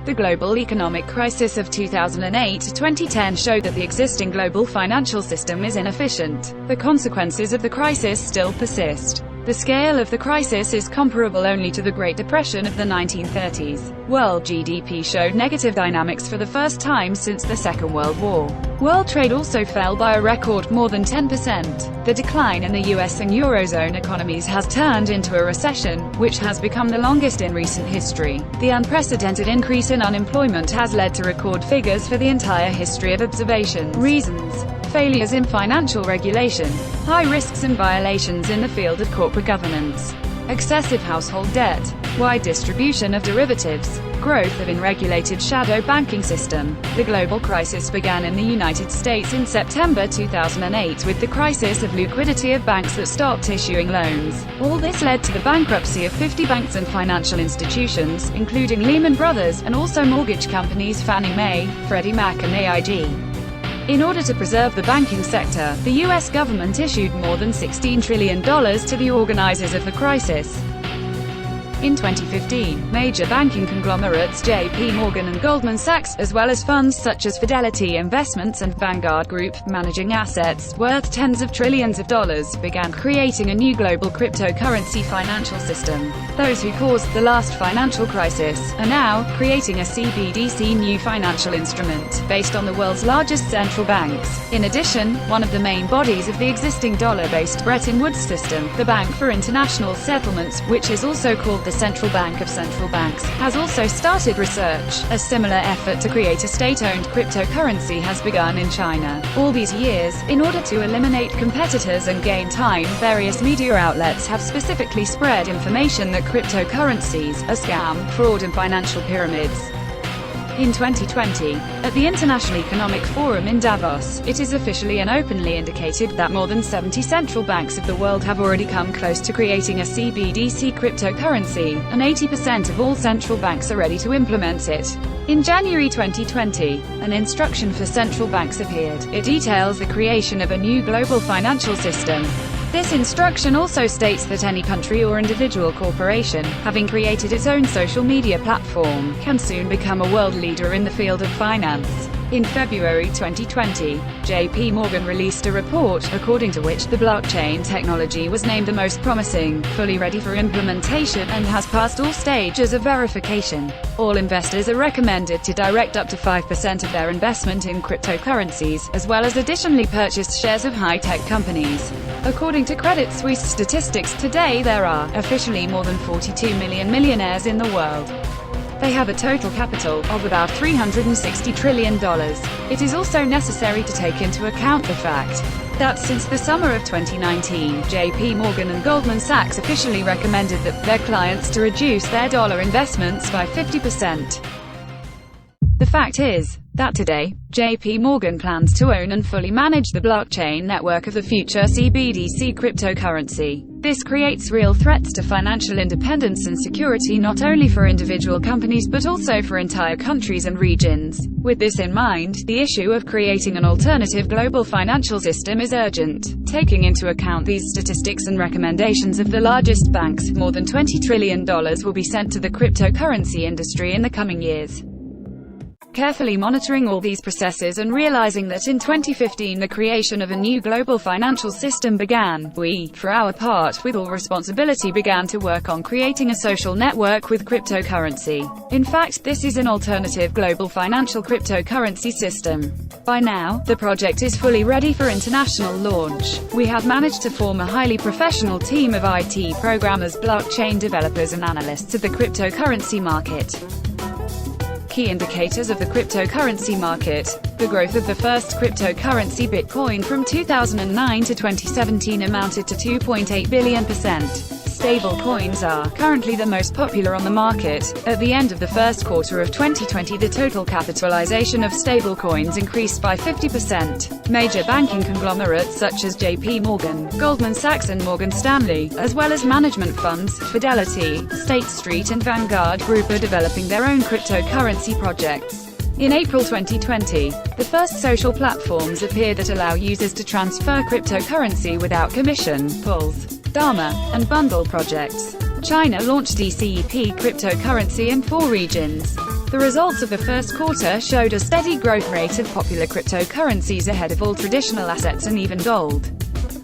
The global economic crisis of 2008 to 2010 showed that the existing global financial system is inefficient. The consequences of the crisis still persist. The scale of the crisis is comparable only to the Great Depression of the 1930s. World GDP showed negative dynamics for the first time since the Second World War. World trade also fell by a record more than 10%. The decline in the US and Eurozone economies has turned into a recession, which has become the longest in recent history. The unprecedented increase in unemployment has led to record figures for the entire history of observation. Reasons: failures in financial regulation, high risks and violations in the field of corporate governance, excessive household debt, wide distribution of derivatives, growth of unregulated shadow banking system. The global crisis began in the United States in September 2008 with the crisis of liquidity of banks that stopped issuing loans. All this led to the bankruptcy of 50 banks and financial institutions, including Lehman Brothers, and also mortgage companies Fannie Mae, Freddie Mac and AIG. In order to preserve the banking sector, the U.S. government issued more than $16 trillion to the organizers of the crisis. In 2015, major banking conglomerates J.P. Morgan and Goldman Sachs, as well as funds such as Fidelity Investments and Vanguard Group, managing assets worth tens of trillions of dollars, began creating a new global cryptocurrency financial system. Those who caused the last financial crisis are now creating a CBDC new financial instrument, based on the world's largest central banks. In addition, one of the main bodies of the existing dollar-based Bretton Woods system, the Bank for International Settlements, which is also called the Central Bank of Central Banks, has also started research. A similar effort to create a state-owned cryptocurrency has begun in China. All these years, in order to eliminate competitors and gain time, various media outlets have specifically spread information that cryptocurrencies are scam, fraud and financial pyramids. In 2020, at the International Economic Forum in Davos, it is officially and openly indicated that more than 70 central banks of the world have already come close to creating a CBDC cryptocurrency, and 80% of all central banks are ready to implement it. In January 2020, an instruction for central banks appeared. It details the creation of a new global financial system. This instruction also states that any country or individual corporation, having created its own social media platform, can soon become a world leader in the field of finance. In February 2020, J.P. Morgan released a report, according to which the blockchain technology was named the most promising, fully ready for implementation, and has passed all stages of verification. All investors are recommended to direct up to 5% of their investment in cryptocurrencies, as well as additionally purchase shares of high-tech companies. According to Credit Suisse statistics, today there are, officially, more than 42 million millionaires in the world. They have a total capital of about $360 trillion. It is also necessary to take into account the fact that since the summer of 2019, J.P. Morgan and Goldman Sachs officially recommended that their clients to reduce their dollar investments by 50%. The fact is that today, J.P. Morgan plans to own and fully manage the blockchain network of the future CBDC cryptocurrency. This creates real threats to financial independence and security not only for individual companies but also for entire countries and regions. With this in mind, the issue of creating an alternative global financial system is urgent. Taking into account these statistics and recommendations of the largest banks, more than $20 trillion will be sent to the cryptocurrency industry in the coming years. Carefully monitoring all these processes and realizing that in 2015 the creation of a new global financial system began, we, for our part, with all responsibility began to work on creating a social network with cryptocurrency. In fact, this is an alternative global financial cryptocurrency system. By now, the project is fully ready for international launch. We have managed to form a highly professional team of IT programmers, blockchain developers and analysts of the cryptocurrency market. Key indicators of the cryptocurrency market: the growth of the first cryptocurrency Bitcoin from 2009 to 2017 amounted to 2.8 billion%. Stable coins are currently the most popular on the market. At the end of the first quarter of 2020, the total capitalization of stable coins increased by 50%. Major banking conglomerates such as J.P. Morgan, Goldman Sachs and Morgan Stanley, as well as management funds, Fidelity, State Street and Vanguard Group are developing their own cryptocurrency projects. In April 2020, the first social platforms appeared that allow users to transfer cryptocurrency without commission, pulls, Dharma, and bundle projects. China launched DCEP cryptocurrency in 4 regions. The results of the first quarter showed a steady growth rate of popular cryptocurrencies ahead of all traditional assets and even gold.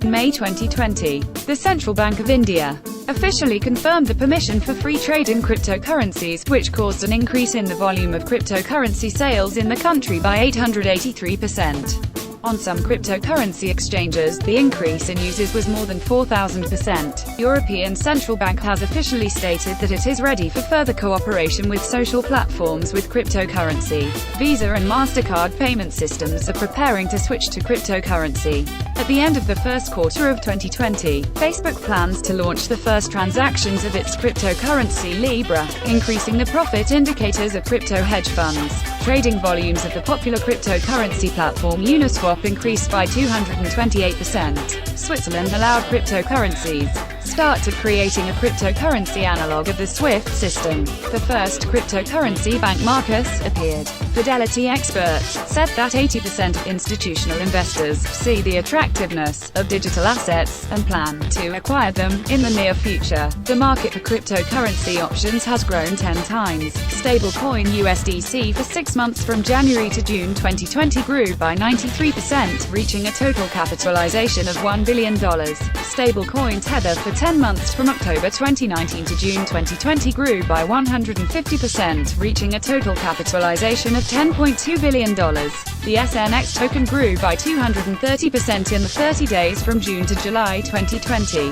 In May 2020, the Central Bank of India officially confirmed the permission for free trade in cryptocurrencies, which caused an increase in the volume of cryptocurrency sales in the country by 883%. On some cryptocurrency exchanges, the increase in users was more than 4,000%. European Central Bank has officially stated that it is ready for further cooperation with social platforms with cryptocurrency. Visa and MasterCard payment systems are preparing to switch to cryptocurrency. At the end of the first quarter of 2020, Facebook plans to launch the first transactions of its cryptocurrency Libra, increasing the profit indicators of crypto hedge funds. Trading volumes of the popular cryptocurrency platform Uniswap increased by 228%. Switzerland allowed cryptocurrencies started creating a cryptocurrency analog of the SWIFT system. The first cryptocurrency bank Marcus appeared. Fidelity experts said that 80% of institutional investors see the attractiveness of digital assets and plan to acquire them in the near future. The market for cryptocurrency options has grown 10 times. Stablecoin USDC for 6 months from January to June 2020 grew by 93%, reaching a total capitalization of $1 billion. Stablecoin Tether for 10 months from October 2019 to June 2020 grew by 150%, reaching a total capitalization of $10.2 billion. The SNX token grew by 230% in the 30 days from June to July 2020.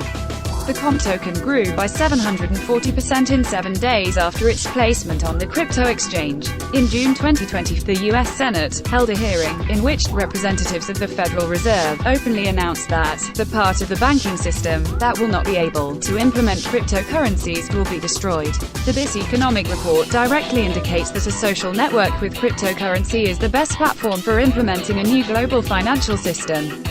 The COMP token grew by 740% in 7 days after its placement on the crypto exchange. In June 2020, the U.S. Senate held a hearing, in which representatives of the Federal Reserve openly announced that the part of the banking system that will not be able to implement cryptocurrencies will be destroyed. This economic report directly indicates that a social network with cryptocurrency is the best platform for implementing a new global financial system.